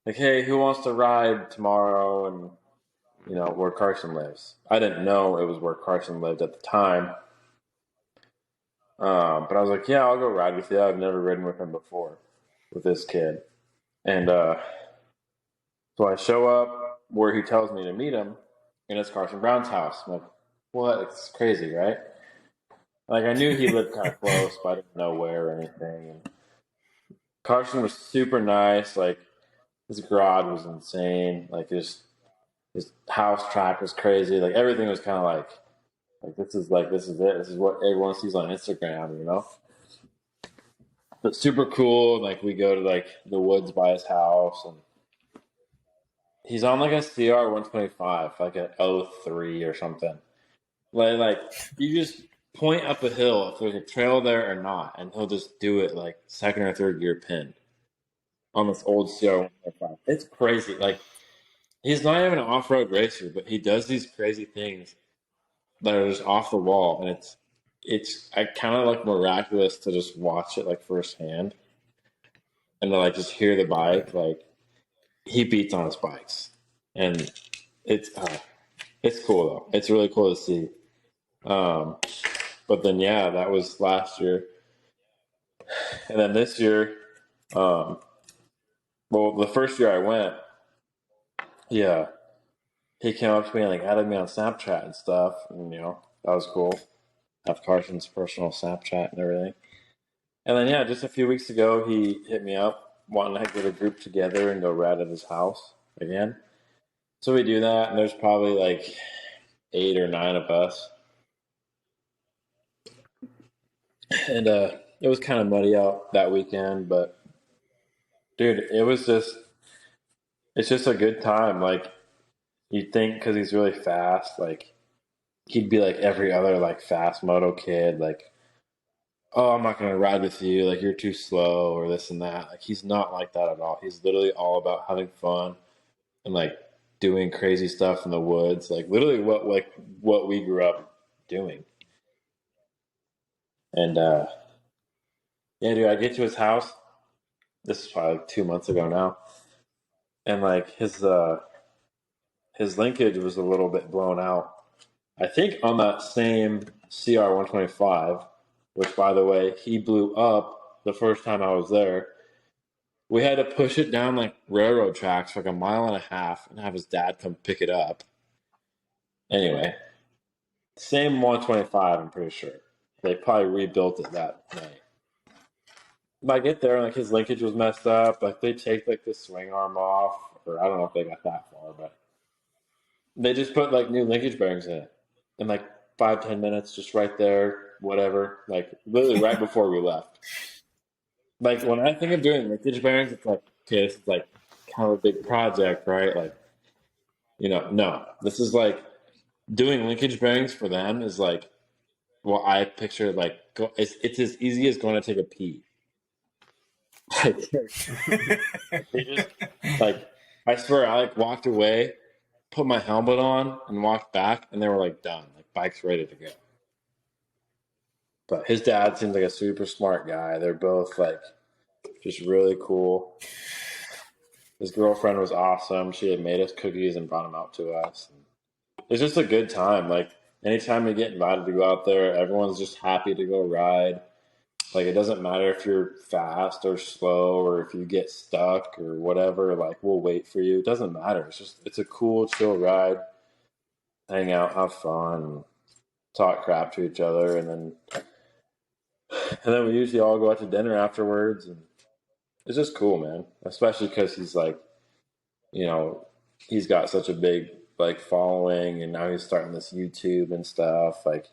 like, "Hey, who wants to ride tomorrow?" And you know where Carson lives. I didn't know it was where Carson lived at the time, but I was like, "Yeah, I'll go ride with you." I've never ridden with him before, with this kid, and so I show up where he tells me to meet him, and it's Carson Brown's house. I'm like, "What? It's crazy, right?" Like I knew he lived kind of close, but I didn't know where or anything. And Carson was super nice. Like his garage was insane. Like his house track was crazy. Like everything was kind of like this is it. This is what everyone sees on Instagram, you know. But super cool. Like we go to like the woods by his house, and he's on like a CR 125, like an 03 or something. Like you just point up a hill if there's a trail there or not, and he'll just do it like second or third gear pin on this old CR 125. It's crazy. Like he's not even an off-road racer, but he does these crazy things that are just off the wall, and it's I kind of like miraculous to just watch it like firsthand, and to like just hear the bike. Like he beats on his bikes, and it's cool though. It's really cool to see. But then yeah, that was last year, and then this year, well, the first year I went, yeah, he came up to me and like added me on Snapchat and stuff, and you know that was cool. Have Carson's personal Snapchat and everything. And then yeah, just a few weeks ago, he hit me up wanting to get a group together and go ride at his house again. So we do that, and there's probably like 8 or 9 of us. And it was kind of muddy out that weekend, but dude, it's just a good time. Like you'd think because he's really fast, like he'd be like every other like fast moto kid, like, oh, I'm not gonna ride with you, like you're too slow or this and that. Like he's not like that at all. He's literally all about having fun and like doing crazy stuff in the woods, like literally what we grew up doing. And yeah, dude, I get to his house. This is probably like 2 months ago now, and like his linkage was a little bit blown out. I think on that same CR 125, which by the way he blew up the first time I was there. We had to push it down like railroad tracks for like 1.5 miles and have his dad come pick it up. Anyway, Same 125, I'm pretty sure. They probably rebuilt it that night. But I get there and like his linkage was messed up. Like they take like the swing arm off, or I don't know if they got that far, but they just put like new linkage bearings in it in like 5-10 minutes, just right there, whatever. Like literally right before we left. Like when I think of doing linkage bearings, it's like, okay, this is like kind of a big project, right? Like, no, this is like doing linkage bearings for them is like, well, I picture like it's as easy as going to take a pee. Like, they just like I swear I like walked away, put my helmet on, and walked back, and they were like done, like bike's ready to go. But his dad seems like a super smart guy. They're both like just really cool. His girlfriend was awesome. She had made us cookies and brought them out to us. It's just a good time. Like anytime we get invited to go out there, everyone's just happy to go ride. Like it doesn't matter if you're fast or slow or if you get stuck or whatever. Like we'll wait for you. It doesn't matter. It's a cool, chill ride. Hang out, have fun, talk crap to each other, and then we usually all go out to dinner afterwards. And it's just cool, man. Especially because he's like, he's got such a big like following, and now he's starting this YouTube and stuff. Like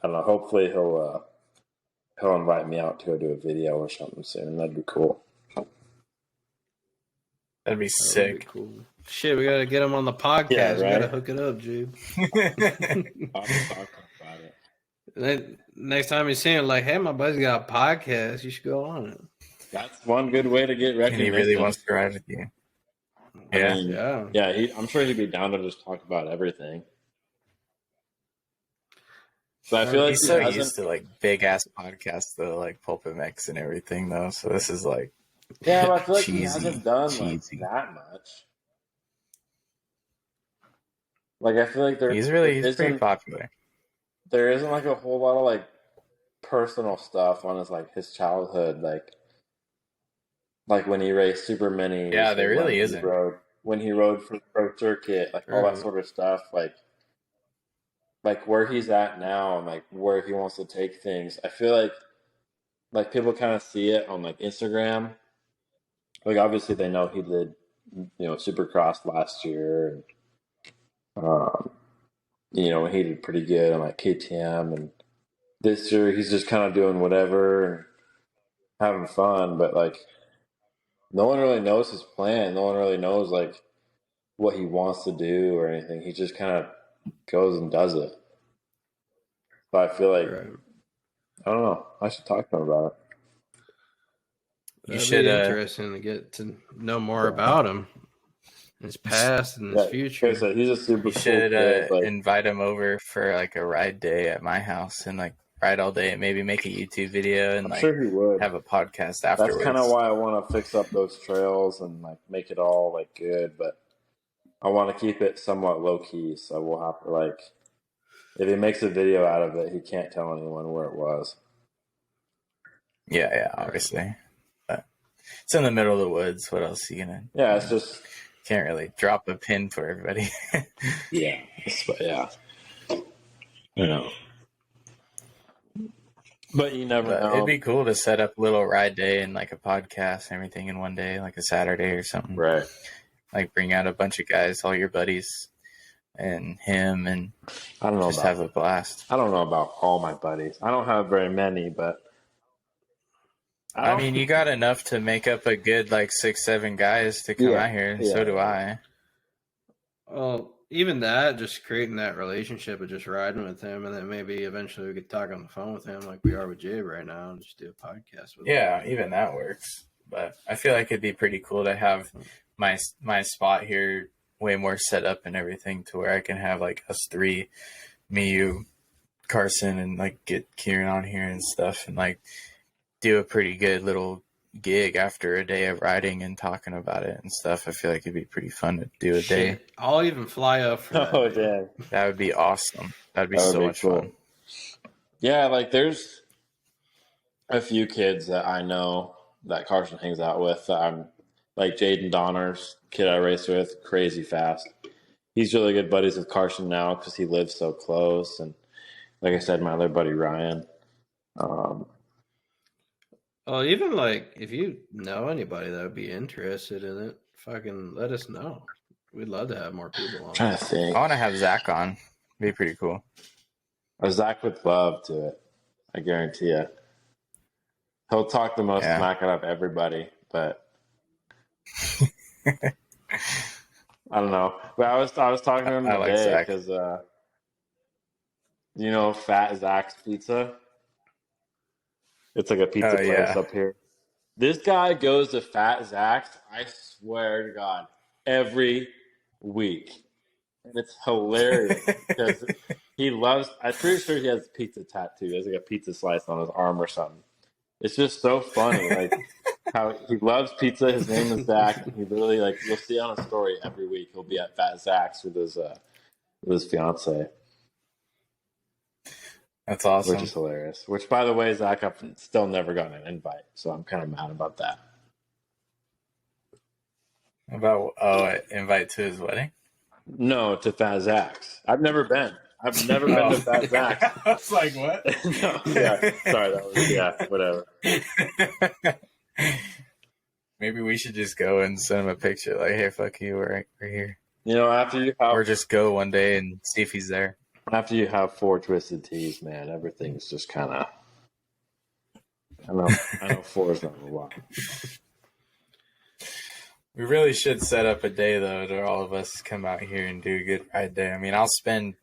I don't know. Hopefully he'll invite me out to go do a video or something soon. That'd be cool. That'd be sick. That'd be cool. Shit, we gotta get him on the podcast. Yeah, right? We gotta hook it up, Jabe. I'll talk about it. Then next time you see him, like, hey, my buddy's got a podcast. You should go on it. That's one good way to get recognition. And he really wants to ride with you. Yeah, I mean, yeah. I'm sure he'd be down to just talk about everything. But I feel like he's so used to like big ass podcasts though, like Pulpit Mix and everything though. So this is like, yeah, but I feel like he cheesy, hasn't done like that much. Like I feel like he's pretty popular. There isn't like a whole lot of like personal stuff on his childhood, like when he raced super minis. Yeah, there really isn't. When he rode for the pro circuit, like all that sort of stuff, like where he's at now and like where he wants to take things. I feel like people kind of see it on like Instagram. Like obviously they know he did, Supercross last year, and he did pretty good on like KTM, and this year he's just kind of doing whatever and having fun. But like, no one really knows his plan. No one really knows like what he wants to do or anything. He just kind of goes and does it. But I feel like I don't know. I should talk to him about it. You should be interesting to get to know more about him, his past and his future. Like I said, he's a super. You should invite him over for like a ride day at my house and like ride all day and maybe make a YouTube video and I'm sure he would. have a podcast afterwards. That's kind of why I want to fix up those trails and like make it all like good, but I want to keep it somewhat low key. So we'll have to like, if he makes a video out of it, he can't tell anyone where it was. Yeah, obviously. But it's in the middle of the woods. What else are you gonna? Yeah, it's just can't really drop a pin for everybody. Yeah. But you never know. It'd be cool to set up a little ride day and like a podcast and everything in one day, like a Saturday or something. Right. Like bring out a bunch of guys, all your buddies, and him, and I don't know, just have a blast. I don't know about all my buddies. I don't have very many, but I mean, you got enough to make up a good like 6-7 guys to come out here. Yeah. So do I. Well, even that, just creating that relationship of just riding with him, and then maybe eventually we could talk on the phone with him like we are with Jabe right now and just do a podcast with him. Yeah, even that works. But I feel like it'd be pretty cool to have my spot here way more set up and everything to where I can have like us three, me, you, Carson, and like get Kieran on here and stuff and like do a pretty good little gig after a day of riding and talking about it and stuff. I feel like it'd be pretty fun to do a day. I'll even fly up for that. Oh, damn. That would be awesome. That'd be so much fun. Yeah, like there's a few kids that I know that Carson hangs out with. I'm like Jaden Donner's kid I race with, crazy fast. He's really good buddies with Carson now because he lives so close. And like I said, my other buddy Ryan. Well, even like if you know anybody that would be interested in it, fucking let us know. We'd love to have more people on. I'm trying to think. I want to have Zach on. Be pretty cool. Zach would love to. I guarantee you. He'll talk the most smack out of everybody, but I don't know. But I was talking to him today because you know Fat Zach's Pizza. It's like a pizza place up here. This guy goes to Fat Zach's, I swear to God, every week. And it's hilarious because he loves, I'm pretty sure he has a pizza tattoo. He has like a pizza slice on his arm or something. It's just so funny, like how he loves pizza. His name is Zach. And he literally, like, you'll see on a story every week. He'll be at Fat Zach's with his fiance. That's awesome. Which is hilarious. Which, by the way, Zach, I've still never gotten an invite, so I'm kind of mad about that. About invite to his wedding? No, to Fat Zach's. I've never been. I've never been to Fat Zach's. I was like, what? No, sorry, that was whatever. Maybe we should just go and send him a picture. Like, hey, fuck you, we're here. You know, after you have, or just go one day and see if he's there. After you have 4 twisted teas, man, everything's just kind of. I know 4 is not a lot. We really should set up a day though to all of us come out here and do a good ride day. I mean, I'll spend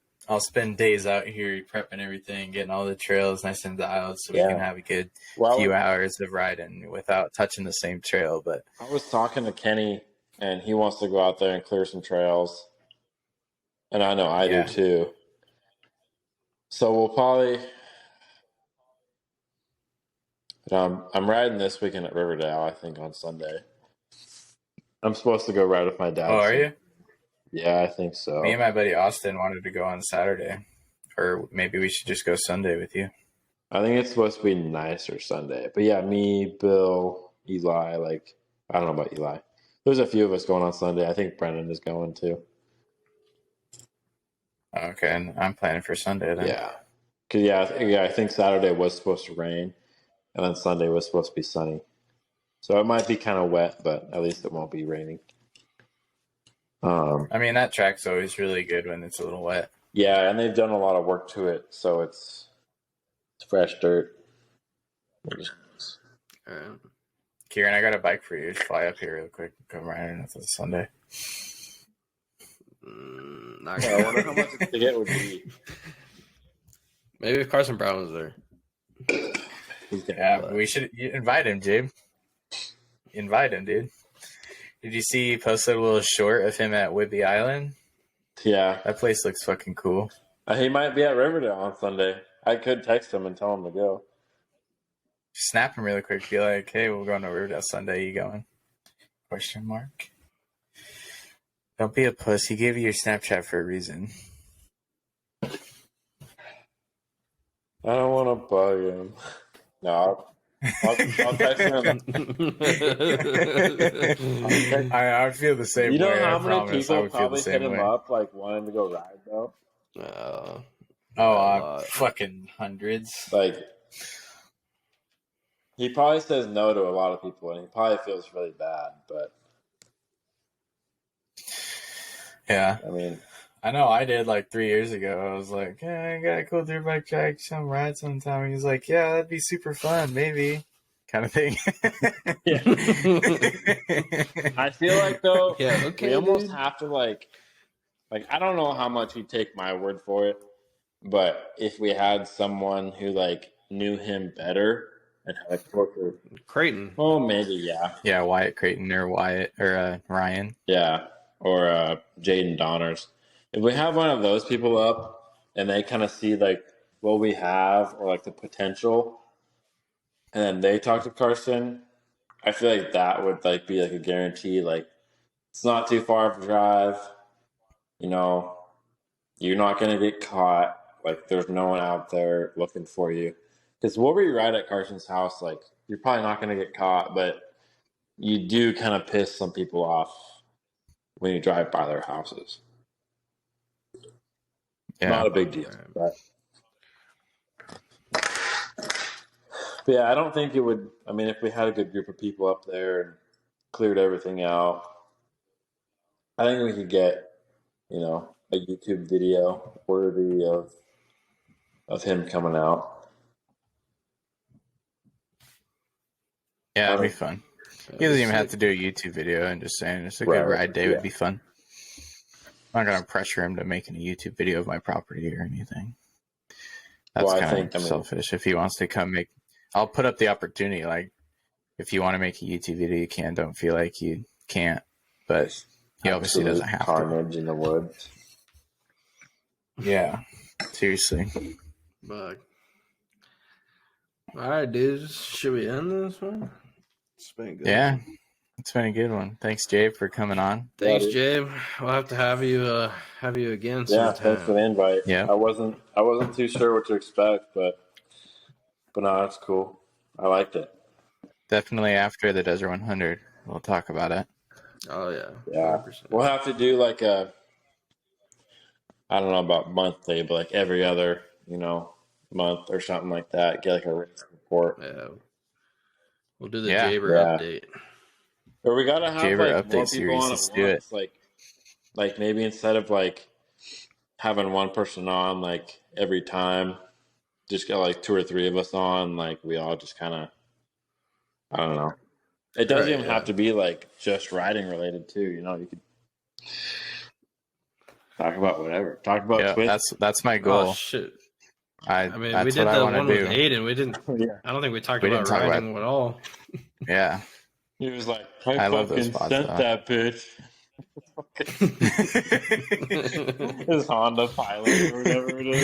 days out here prepping everything, getting all the trails nice and dialed, so we can have a good few hours of riding without touching the same trail. But I was talking to Kenny, and he wants to go out there and clear some trails, and I know I do too. So we'll probably. I'm riding this weekend at Riverdale, I think, on Sunday. I'm supposed to go ride with my dad. Oh, are you? Yeah, I think so. Me and my buddy Austin wanted to go on Saturday. Or maybe we should just go Sunday with you. I think it's supposed to be nicer Sunday. But yeah, me, Bill, Eli, I don't know about Eli. There's a few of us going on Sunday. I think Brennan is going too. Okay, and I'm planning for Sunday then. Yeah. Cause I think Saturday was supposed to rain, and then Sunday was supposed to be sunny. So it might be kind of wet, but at least it won't be raining. I mean, that track's always really good when it's a little wet. Yeah, and they've done a lot of work to it, so it's fresh dirt. Kieran, I got a bike for you. Just fly up here real quick. Come riding with us Sunday. I wonder how much the ticket would be. Maybe if Carson Brown was there. Yeah, we should invite him, Jabe. Invite him, dude. Did you see he posted a little short of him at Whidbey Island? Yeah. That place looks fucking cool. He might be at Riverdale on Sunday. I could text him and tell him to go. Snap him really quick. Be like, hey, we're going to Riverdale Sunday. You going? Question mark. Don't be a puss. He gave you your Snapchat for a reason. I don't want to bug him. No, I'll text him. I would feel the same way. You know how many people probably hit him up, wanting to go ride, though? Fucking hundreds. He probably says no to a lot of people, and he probably feels really bad, but... Yeah. I mean... I know I did 3 years ago. I was like, yeah, I got to go dirt bike track, some ride sometime. And he's like, yeah, that'd be super fun, maybe. Kind of thing. Yeah. I feel like, though, we almost have to, I don't know how much he'd take my word for it, but if we had someone who, knew him better and had a closer... Creighton. Oh, maybe, yeah. Yeah, Wyatt Creighton or Ryan. Yeah, or Jaden Donners. If we have one of those people up and they kind of see what we have or the potential, and then they talk to Carson, I feel like that would be a guarantee. It's not too far of a drive. You know, you're not going to get caught. There's no one out there looking for you. Because we'll be right at Carson's house. You're probably not going to get caught, but you do kind of piss some people off when you drive by their houses. Yeah. Not a big deal. But... But yeah, I don't think it would. I mean, if we had a good group of people up there and cleared everything out, I think we could get, a YouTube video worthy of him coming out. Yeah, it'd be fun. He doesn't even have to do a YouTube video. I'm just saying, just a good ride day would be fun. I'm not gonna pressure him to making a YouTube video of my property or anything. That's kind of selfish. If he wants to come I'll put up the opportunity. Like, if you want to make a YouTube video, you can. Don't feel like you can't. But he obviously doesn't have carnage in the woods. Yeah, seriously. Bug. All right, dudes. Should we end this one? It's been good. Yeah, it's been a good one. Thanks, Jabe, for coming on. Thanks, Jabe. We'll have to have you again sometime. Yeah, thanks for the invite. Yeah, I wasn't too sure what to expect, but no, that's cool. I liked it. Definitely after the Desert 100, we'll talk about it. Oh yeah, yeah. 100%. We'll have to do like I don't know about monthly, but like every other month or something like that. Get like a race report. Yeah. We'll do the Jaber update. Or we gotta have Jaber like update more people series. on Let's at do once. it. Like maybe instead of like having one person on like every time, just get like 2 or 3 of us on. Like we all just kind of, I don't know. It doesn't even have to be like just riding related too. You could talk about whatever. Talk about Twitch. That's my goal. Oh shit. I mean, we did the one with Aiden. We didn't. Yeah. I don't think we talked about riding at all. Yeah. He was like, I love those spots, sent that bitch. His Honda Pilot or whatever it is.